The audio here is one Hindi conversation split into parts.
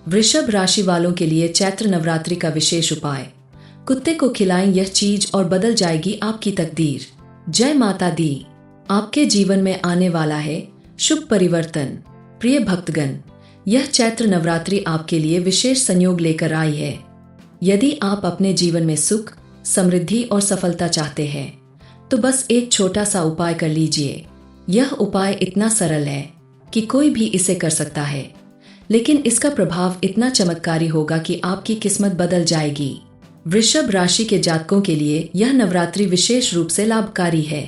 वृषभ राशि वालों के लिए चैत्र नवरात्रि का विशेष उपाय। कुत्ते को खिलाएं यह चीज और बदल जाएगी आपकी तकदीर। जय माता दी। आपके जीवन में आने वाला है शुभ परिवर्तन। प्रिय भक्तगण, यह चैत्र नवरात्रि आपके लिए विशेष संयोग लेकर आई है। यदि आप अपने जीवन में सुख, समृद्धि और सफलता चाहते हैं तो बस एक छोटा सा उपाय कर लीजिए। यह उपाय इतना सरल है कि कोई भी इसे कर सकता है, लेकिन इसका प्रभाव इतना चमत्कारी होगा कि आपकी किस्मत बदल जाएगी। वृषभ राशि के जातकों के लिए यह नवरात्रि विशेष रूप से लाभकारी है।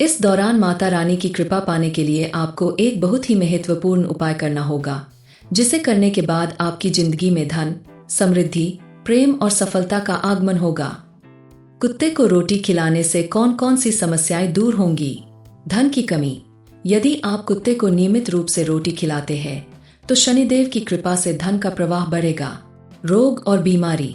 इस दौरान माता रानी की कृपा पाने के लिए आपको एक बहुत ही महत्वपूर्ण उपाय करना होगा, जिसे करने के बाद आपकी जिंदगी में धन, समृद्धि, प्रेम और सफलता का आगमन होगा। कुत्ते को रोटी खिलाने से कौन कौन सी समस्याएं दूर होंगी? धन की कमी। यदि आप कुत्ते को नियमित रूप से रोटी खिलाते हैं तो शनिदेव की कृपा से धन का प्रवाह बढ़ेगा। रोग और बीमारी।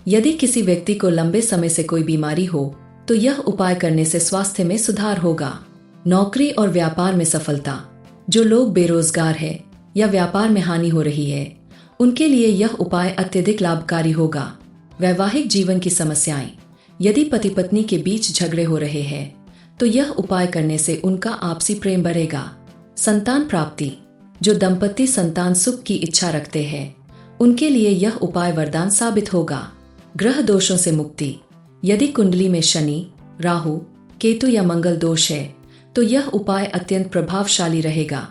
यदि किसी व्यक्ति को लंबे समय से कोई बीमारी हो तो यह उपाय करने से स्वास्थ्य में सुधार होगा। नौकरी और व्यापार में सफलता। जो लोग बेरोजगार हैं या व्यापार में हानि हो रही है, उनके लिए यह उपाय अत्यधिक लाभकारी होगा। वैवाहिक जीवन की समस्याएं। यदि पति पत्नी के बीच झगड़े हो रहे हैं तो यह उपाय करने से उनका आपसी प्रेम बढ़ेगा। संतान प्राप्ति। जो दंपति संतान सुख की इच्छा रखते हैं, उनके लिए यह उपाय वरदान साबित होगा। ग्रह दोषों से मुक्ति। यदि कुंडली में शनि, राहु, केतु या मंगल दोष है तो यह उपाय अत्यंत प्रभावशाली रहेगा।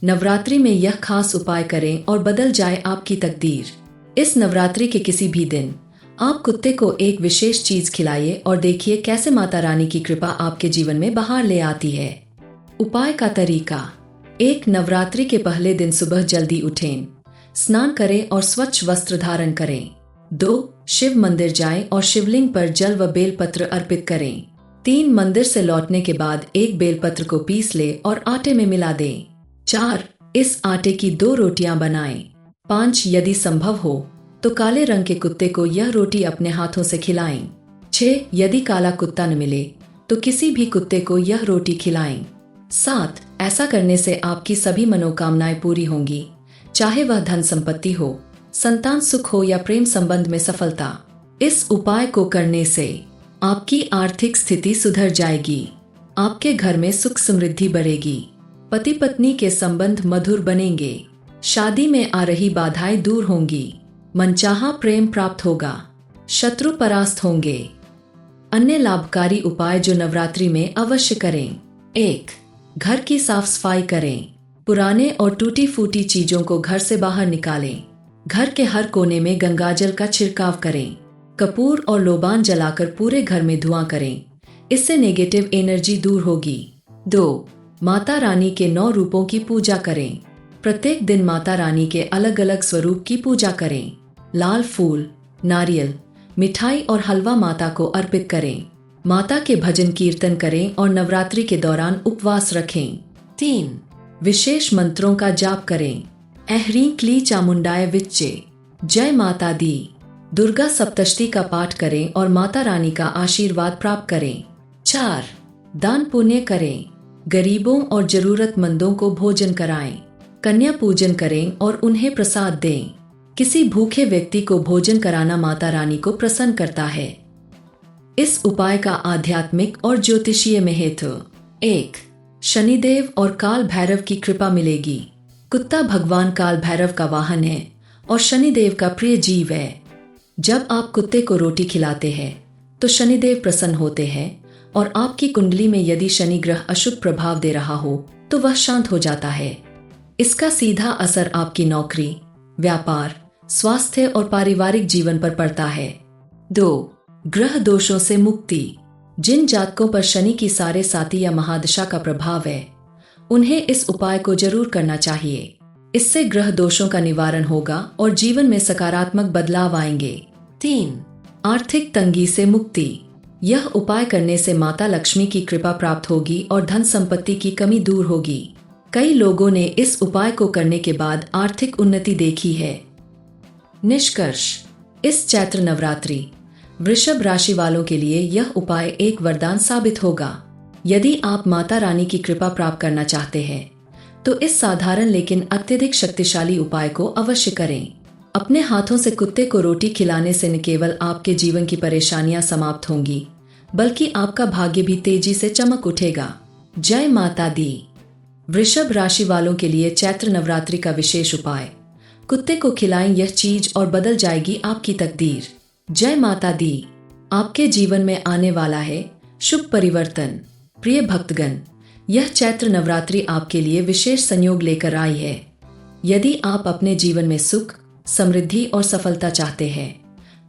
नवरात्रि में यह खास उपाय करें और बदल जाए आपकी तकदीर। इस नवरात्रि के किसी भी दिन आप कुत्ते को एक विशेष चीज खिलाइए और देखिए कैसे माता रानी की कृपा आपके जीवन में बहार ले आती है। उपाय का तरीका। 1. नवरात्रि के पहले दिन सुबह जल्दी उठें, स्नान करें और स्वच्छ वस्त्र धारण करें। 2. शिव मंदिर जाएं और शिवलिंग पर जल व बेलपत्र अर्पित करें। 3. मंदिर से लौटने के बाद एक बेलपत्र को पीस ले और आटे में मिला दें। 4. इस आटे की 2 रोटियां बनाएं। 5. यदि संभव हो तो काले रंग के कुत्ते को यह रोटी अपने हाथों से खिलाएं। 6. यदि काला कुत्ता न मिले तो किसी भी कुत्ते को यह रोटी खिलाएं। 7. ऐसा करने से आपकी सभी मनोकामनाएं पूरी होंगी, चाहे वह धन संपत्ति हो, संतान सुख हो या प्रेम संबंध में सफलता। इस उपाय को करने से आपकी आर्थिक स्थिति सुधर जाएगी, आपके घर में सुख समृद्धि बढ़ेगी, पति पत्नी के संबंध मधुर बनेंगे, शादी में आ रही बाधाएं दूर होंगी, मनचाहा प्रेम प्राप्त होगा, शत्रु परास्त होंगे। अन्य लाभकारी उपाय जो नवरात्रि में अवश्य करें। 1. घर की साफ सफाई करें। पुराने और टूटी फूटी चीजों को घर से बाहर निकालें। घर के हर कोने में गंगाजल का छिड़काव करें। कपूर और लोबान जलाकर पूरे घर में धुआं करें, इससे नेगेटिव एनर्जी दूर होगी। 2. माता रानी के 9 रूपों की पूजा करें। प्रत्येक दिन माता रानी के अलग अलग स्वरूप की पूजा करें। लाल फूल, नारियल, मिठाई और हलवा माता को अर्पित करें। माता के भजन कीर्तन करें और नवरात्रि के दौरान उपवास रखें। 3. विशेष मंत्रों का जाप करें। ऐह्रीं क्ली चामुंडाय विच्चे, जय माता दी। दुर्गा सप्तशती का पाठ करें और माता रानी का आशीर्वाद प्राप्त करें। 4. दान पुण्य करें। गरीबों और जरूरतमंदों को भोजन कराएं। कन्या पूजन करें और उन्हें प्रसाद दें। किसी भूखे व्यक्ति को भोजन कराना माता रानी को प्रसन्न करता है। इस उपाय का आध्यात्मिक और ज्योतिषीय महत्व। 1. शनिदेव और काल भैरव की कृपा मिलेगी। कुत्ता भगवान काल भैरव का वाहन है और शनिदेव का प्रिय जीव है। जब आप कुत्ते को रोटी खिलाते हैं तो शनिदेव प्रसन्न होते हैं और आपकी कुंडली में यदि शनि ग्रह अशुभ प्रभाव दे रहा हो तो वह शांत हो जाता है। इसका सीधा असर आपकी नौकरी, व्यापार, स्वास्थ्य और पारिवारिक जीवन पर पड़ता है। 2. ग्रह दोषों से मुक्ति। जिन जातकों पर शनि की सारे साती या महादशा का प्रभाव है, उन्हें इस उपाय को जरूर करना चाहिए। इससे ग्रह दोषों का निवारण होगा और जीवन में सकारात्मक बदलाव आएंगे। 3. आर्थिक तंगी से मुक्ति। यह उपाय करने से माता लक्ष्मी की कृपा प्राप्त होगी और धन संपत्ति की कमी दूर होगी। कई लोगों ने इस उपाय को करने के बाद आर्थिक उन्नति देखी है। निष्कर्ष। इस चैत्र नवरात्रि वृषभ राशि वालों के लिए यह उपाय एक वरदान साबित होगा। यदि आप माता रानी की कृपा प्राप्त करना चाहते हैं तो इस साधारण लेकिन अत्यधिक शक्तिशाली उपाय को अवश्य करें। अपने हाथों से कुत्ते को रोटी खिलाने से न केवल आपके जीवन की परेशानियां समाप्त होंगी, बल्कि आपका भाग्य भी तेजी से चमक उठेगा। जय माता दी। वृषभ राशि वालों के लिए चैत्र नवरात्रि का विशेष उपाय। कुत्ते को खिलाएं यह चीज और बदल जाएगी आपकी तकदीर। जय माता दी। आपके जीवन में आने वाला है शुभ परिवर्तन। प्रिय भक्तगण, यह चैत्र नवरात्रि आपके लिए विशेष संयोग लेकर आई है। यदि आप अपने जीवन में सुख, समृद्धि और सफलता चाहते हैं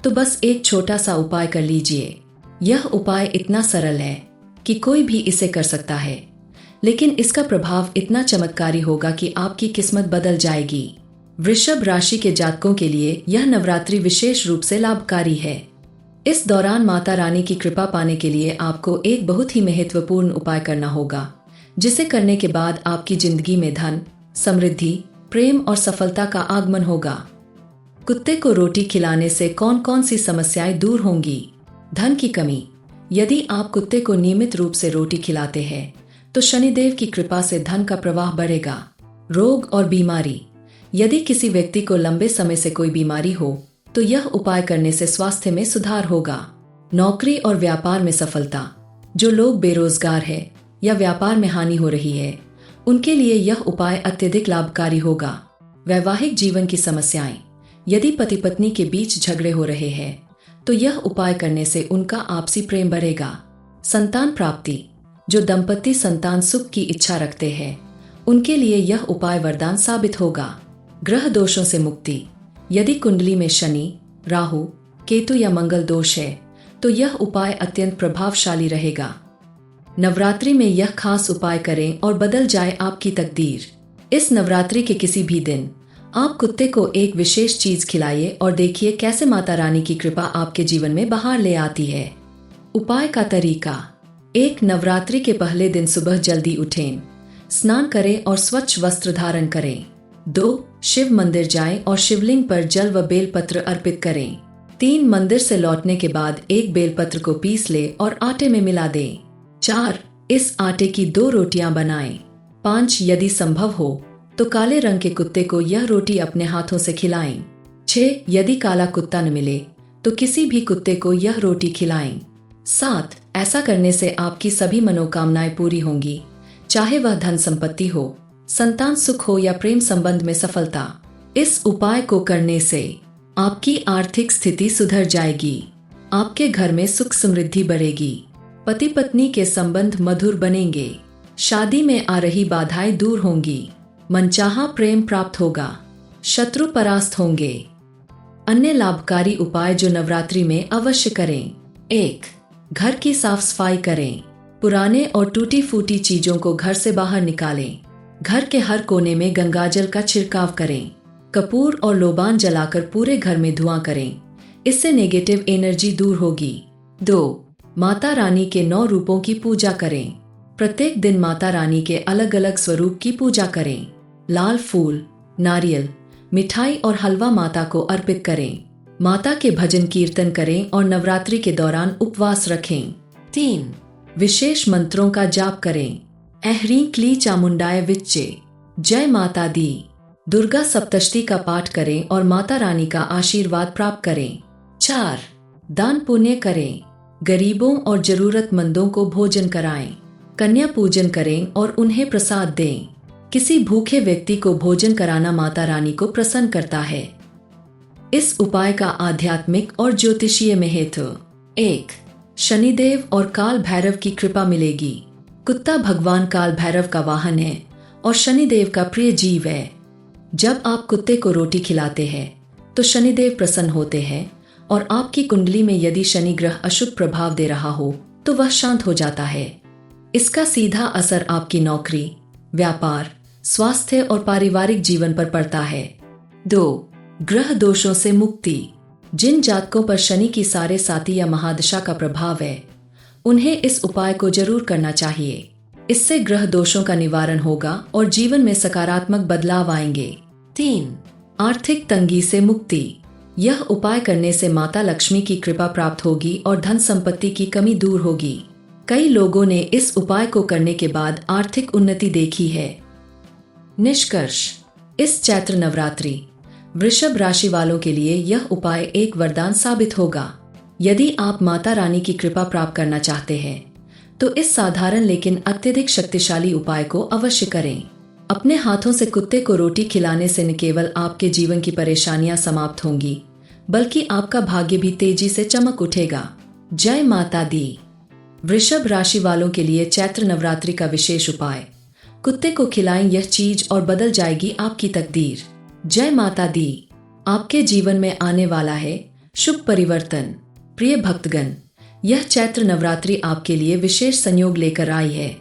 तो बस एक छोटा सा उपाय कर लीजिए। यह उपाय इतना सरल है कि कोई भी इसे कर सकता है, लेकिन इसका प्रभाव इतना चमत्कारी होगा कि आपकी किस्मत बदल जाएगी। वृषभ राशि के जातकों के लिए यह नवरात्रि विशेष रूप से लाभकारी है। इस दौरान माता रानी की कृपा पाने के लिए आपको एक बहुत ही महत्वपूर्ण उपाय करना होगा, जिसे करने के बाद आपकी जिंदगी में धन, समृद्धि, प्रेम और सफलता का आगमन होगा। कुत्ते को रोटी खिलाने से कौन कौन सी समस्याएं दूर होंगी? धन की कमी। यदि आप कुत्ते को नियमित रूप से रोटी खिलाते हैं तो शनिदेव की कृपा से धन का प्रवाह बढ़ेगा। रोग और बीमारी। यदि किसी व्यक्ति को लंबे समय से कोई बीमारी हो तो यह उपाय करने से स्वास्थ्य में सुधार होगा। नौकरी और व्यापार में सफलता। जो लोग बेरोजगार हैं या व्यापार में हानि हो रही है, उनके लिए यह उपाय अत्यधिक लाभकारी होगा। वैवाहिक जीवन की समस्याएं। यदि पति पत्नी के बीच झगड़े हो रहे हैं तो यह उपाय करने से उनका आपसी प्रेम बढ़ेगा। संतान प्राप्ति। जो दंपति संतान सुख की इच्छा रखते हैं, उनके लिए यह उपाय वरदान साबित होगा। ग्रह दोषों से मुक्ति। यदि कुंडली में शनि, राहु, केतु या मंगल दोष है तो यह उपाय अत्यंत प्रभावशाली रहेगा। नवरात्रि में यह खास उपाय करें और बदल जाए आपकी तकदीर। इस नवरात्रि के किसी भी दिन आप कुत्ते को एक विशेष चीज खिलाइए और देखिए कैसे माता रानी की कृपा आपके जीवन में बहार ले आती है। उपाय का तरीका। 1. नवरात्रि के पहले दिन सुबह जल्दी उठें, स्नान करें और स्वच्छ वस्त्र धारण करें। 2. शिव मंदिर जाएं और शिवलिंग पर जल व बेलपत्र अर्पित करें। 3. मंदिर से लौटने के बाद एक बेलपत्र को पीस ले और आटे में मिला दें। 4. इस आटे की 2 रोटियां बनाएं। 5. यदि संभव हो तो काले रंग के कुत्ते को यह रोटी अपने हाथों से खिलाएं। 6. यदि काला कुत्ता न मिले तो किसी भी कुत्ते को यह रोटी खिलाएं। 7. ऐसा करने से आपकी सभी मनोकामनाएं पूरी होंगी, चाहे वह धन संपत्ति हो, संतान सुख हो या प्रेम संबंध में सफलता। इस उपाय को करने से आपकी आर्थिक स्थिति सुधर जाएगी, आपके घर में सुख समृद्धि बढ़ेगी, पति पत्नी के संबंध मधुर बनेंगे, शादी में आ रही बाधाएं दूर होंगी, मनचाहा प्रेम प्राप्त होगा, शत्रु परास्त होंगे। अन्य लाभकारी उपाय जो नवरात्रि में अवश्य करें। 1. घर की साफ सफाई करें। पुराने और टूटी फूटी चीजों को घर से बाहर निकालें। घर के हर कोने में गंगाजल का छिड़काव करें। कपूर और लोबान जलाकर पूरे घर में धुआं करें, इससे नेगेटिव एनर्जी दूर होगी। 2. माता रानी के 9 रूपों की पूजा करें। प्रत्येक दिन माता रानी के अलग अलग स्वरूप की पूजा करें। लाल फूल, नारियल, मिठाई और हलवा माता को अर्पित करें। माता के भजन कीर्तन करें और नवरात्रि के दौरान उपवास रखें। 3. विशेष मंत्रों का जाप करें। ह्रीं क्ली चामुंडाय विच्चे, जय माता दी। दुर्गा सप्तशती का पाठ करें और माता रानी का आशीर्वाद प्राप्त करें। 4. दान पुण्य करें। गरीबों और जरूरतमंदों को भोजन कराएं। कन्या पूजन करें और उन्हें प्रसाद दें। किसी भूखे व्यक्ति को भोजन कराना माता रानी को प्रसन्न करता है। इस उपाय का आध्यात्मिक और ज्योतिषीय महत्व। 1. शनिदेव और काल भैरव की कृपा मिलेगी। कुत्ता भगवान काल भैरव का वाहन है और शनिदेव का प्रिय जीव है। जब आप कुत्ते को रोटी खिलाते हैं तो शनिदेव प्रसन्न होते हैं और आपकी कुंडली में यदि शनि ग्रह अशुभ प्रभाव दे रहा हो तो वह शांत हो जाता है। इसका सीधा असर आपकी नौकरी, व्यापार, स्वास्थ्य और पारिवारिक जीवन पर पड़ता है। 2. ग्रह दोषों से मुक्ति। जिन जातकों पर शनि की सारे साती या महादशा का प्रभाव है, उन्हें इस उपाय को जरूर करना चाहिए। इससे ग्रह दोषों का निवारण होगा और जीवन में सकारात्मक बदलाव आएंगे। 3. आर्थिक तंगी से मुक्ति। यह उपाय करने से माता लक्ष्मी की कृपा प्राप्त होगी और धन संपत्ति की कमी दूर होगी। कई लोगों ने इस उपाय को करने के बाद आर्थिक उन्नति देखी है। निष्कर्ष, इस चैत्र नवरात्रि वृषभ राशि वालों के लिए यह उपाय एक वरदान साबित होगा। यदि आप माता रानी की कृपा प्राप्त करना चाहते हैं तो इस साधारण लेकिन अत्यधिक शक्तिशाली उपाय को अवश्य करें। अपने हाथों से कुत्ते को रोटी खिलाने से न केवल आपके जीवन की परेशानियां समाप्त होंगी, बल्कि आपका भाग्य भी तेजी से चमक उठेगा। जय माता दी। वृषभ राशि वालों के लिए चैत्र नवरात्रि का विशेष उपाय, कुत्ते को खिलाएं यह चीज और बदल जाएगी आपकी तकदीर। जय माता दी। आपके जीवन में आने वाला है शुभ परिवर्तन। प्रिय भक्तगण, यह चैत्र नवरात्रि आपके लिए विशेष संयोग लेकर आई है।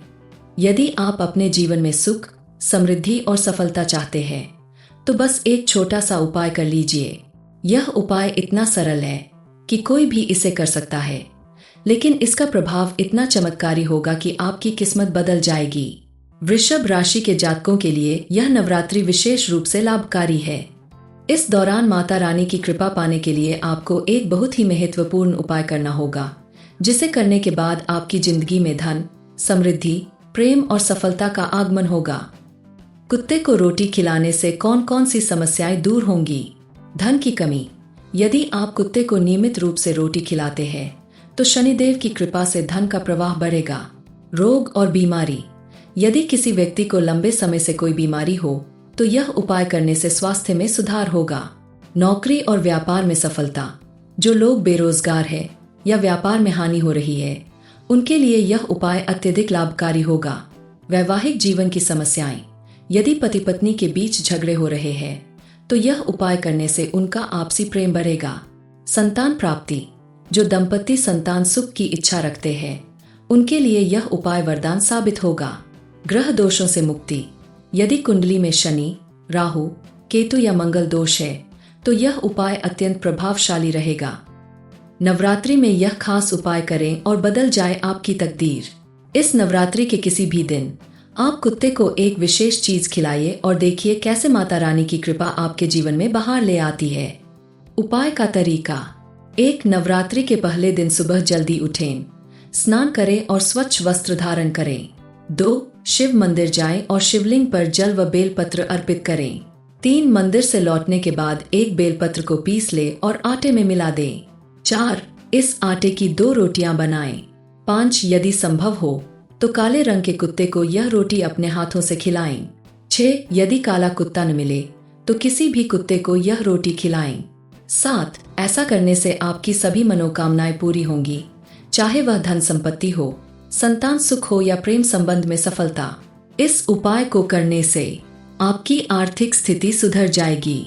यदि आप अपने जीवन में सुख, समृद्धि और सफलता चाहते हैं तो बस एक छोटा सा उपाय कर लीजिए। यह उपाय इतना सरल है कि कोई भी इसे कर सकता है, लेकिन इसका प्रभाव इतना चमत्कारी होगा कि आपकी किस्मत बदल जाएगी। वृषभ राशि के जातकों के लिए यह नवरात्रि विशेष रूप से लाभकारी है। इस दौरान माता रानी की कृपा पाने के लिए आपको एक बहुत ही महत्वपूर्ण उपाय करना होगा, जिसे करने के बाद आपकी जिंदगी में धन, समृद्धि, प्रेम और सफलता का आगमन होगा। कुत्ते को रोटी खिलाने से कौन कौन सी समस्याएं दूर होंगी? धन की कमी। यदि आप कुत्ते को नियमित रूप से रोटी खिलाते हैं तो शनिदेव की कृपा से धन का प्रवाह बढ़ेगा। रोग और बीमारी। यदि किसी व्यक्ति को लंबे समय से कोई बीमारी हो तो यह उपाय करने से स्वास्थ्य में सुधार होगा। नौकरी और व्यापार में सफलता। जो लोग बेरोजगार हैं या व्यापार में हानि हो रही है, उनके लिए यह उपाय अत्यधिक लाभकारी होगा। वैवाहिक जीवन की समस्याएं। यदि पति पत्नी के बीच झगड़े हो रहे हैं तो यह उपाय करने से उनका आपसी प्रेम बढ़ेगा। संतान प्राप्ति। जो दंपति संतान सुख की इच्छा रखते हैं, उनके लिए यह उपाय वरदान साबित होगा। ग्रह दोषों से मुक्ति। यदि कुंडली में शनि, राहु, केतु या मंगल दोष है तो यह उपाय अत्यंत प्रभावशाली रहेगा। नवरात्रि में यह खास उपाय करें और बदल जाए आपकी तकदीर। इस नवरात्रि के किसी भी दिन आप कुत्ते को एक विशेष चीज खिलाइए और देखिए कैसे माता रानी की कृपा आपके जीवन में बहार ले आती है। उपाय का तरीका। 1. नवरात्रि के पहले दिन सुबह जल्दी उठें, स्नान करें और स्वच्छ वस्त्र धारण करें। 2. शिव मंदिर जाएं और शिवलिंग पर जल व बेलपत्र अर्पित करें। 3. मंदिर से लौटने के बाद एक बेलपत्र को पीस ले और आटे में मिला दें। 4. इस आटे की 2 रोटियां बनाएं। 5. यदि संभव हो तो काले रंग के कुत्ते को यह रोटी अपने हाथों से खिलाएं। 6. यदि काला कुत्ता न मिले तो किसी भी कुत्ते को यह रोटी खिलाएं। 7. ऐसा करने से आपकी सभी मनोकामनाएं पूरी होंगी, चाहे वह धन संपत्ति हो, संतान सुख हो या प्रेम संबंध में सफलता। इस उपाय को करने से आपकी आर्थिक स्थिति सुधर जाएगी,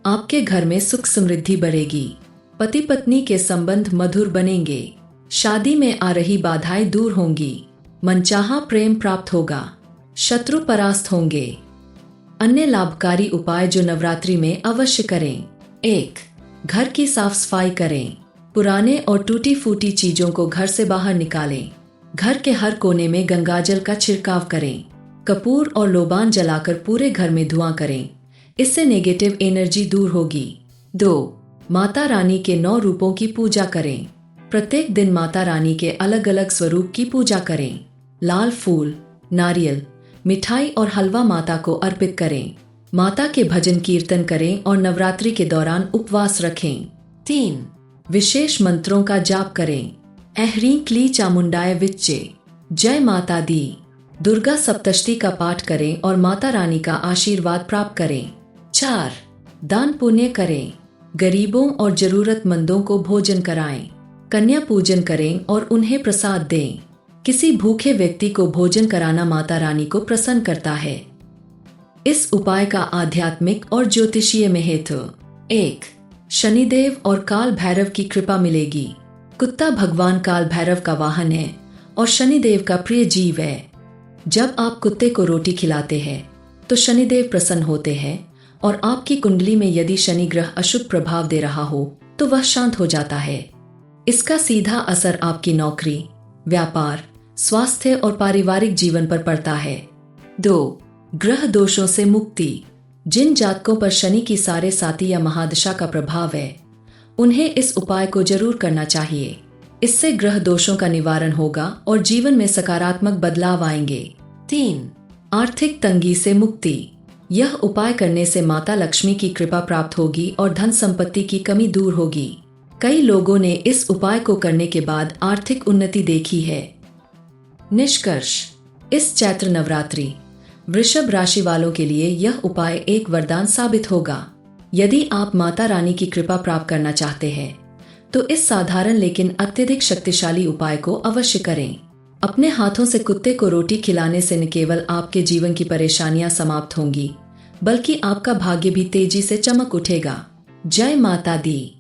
आपके घर में सुख समृद्धि बढ़ेगी, पति पत्नी के संबंध मधुर बनेंगे, शादी में आ रही बाधाएं दूर होंगी, मनचाहा प्रेम प्राप्त होगा, शत्रु परास्त होंगे। अन्य लाभकारी उपाय जो नवरात्रि में अवश्य करें। 1. घर की साफ सफाई करें। पुराने और टूटी फूटी चीजों को घर से बाहर निकालें। घर के हर कोने में गंगाजल का छिड़काव करें। कपूर और लोबान जलाकर पूरे घर में धुआं करें, इससे नेगेटिव एनर्जी दूर होगी। 2. माता रानी के 9 रूपों की पूजा करें। प्रत्येक दिन माता रानी के अलग अलग स्वरूप की पूजा करें। लाल फूल, नारियल, मिठाई और हलवा माता को अर्पित करें। माता के भजन कीर्तन करें और नवरात्रि के दौरान उपवास रखें। 3. विशेष मंत्रों का जाप करें। ऐह्रीं क्ली चामुंडाय विच्चे, जय माता दी। दुर्गा सप्तशती का पाठ करें और माता रानी का आशीर्वाद प्राप्त करें। 4. दान पुण्य करें। गरीबों और जरूरतमंदों को भोजन कराएं। कन्या पूजन करें और उन्हें प्रसाद दें। किसी भूखे व्यक्ति को भोजन कराना माता रानी को प्रसन्न करता है। इस उपाय का आध्यात्मिक और ज्योतिषीय महत्व। 1. शनिदेव और काल भैरव की कृपा मिलेगी। कुत्ता भगवान काल भैरव का वाहन है और शनिदेव का प्रिय जीव है। जब आप कुत्ते को रोटी खिलाते हैं तो शनिदेव प्रसन्न होते हैं और आपकी कुंडली में यदि शनि ग्रह अशुभ प्रभाव दे रहा हो तो वह शांत हो जाता है। इसका सीधा असर आपकी नौकरी, व्यापार, स्वास्थ्य और पारिवारिक जीवन पर पड़ता है। 2. ग्रह दोषों से मुक्ति। जिन जातकों पर शनि की सारे साती या महादशा का प्रभाव है, उन्हें इस उपाय को जरूर करना चाहिए। इससे ग्रह दोषों का निवारण होगा और जीवन में सकारात्मक बदलाव आएंगे। 3. आर्थिक तंगी से मुक्ति। यह उपाय करने से माता लक्ष्मी की कृपा प्राप्त होगी और धन संपत्ति की कमी दूर होगी। कई लोगों ने इस उपाय को करने के बाद आर्थिक उन्नति देखी है। निष्कर्ष, इस चैत्र नवरात्रि वृषभ राशि वालों के लिए यह उपाय एक वरदान साबित होगा। यदि आप माता रानी की कृपा प्राप्त करना चाहते हैं तो इस साधारण लेकिन अत्यधिक शक्तिशाली उपाय को अवश्य करें। अपने हाथों से कुत्ते को रोटी खिलाने से न केवल आपके जीवन की परेशानियां समाप्त होंगी, बल्कि आपका भाग्य भी तेजी से चमक उठेगा। जय माता दी।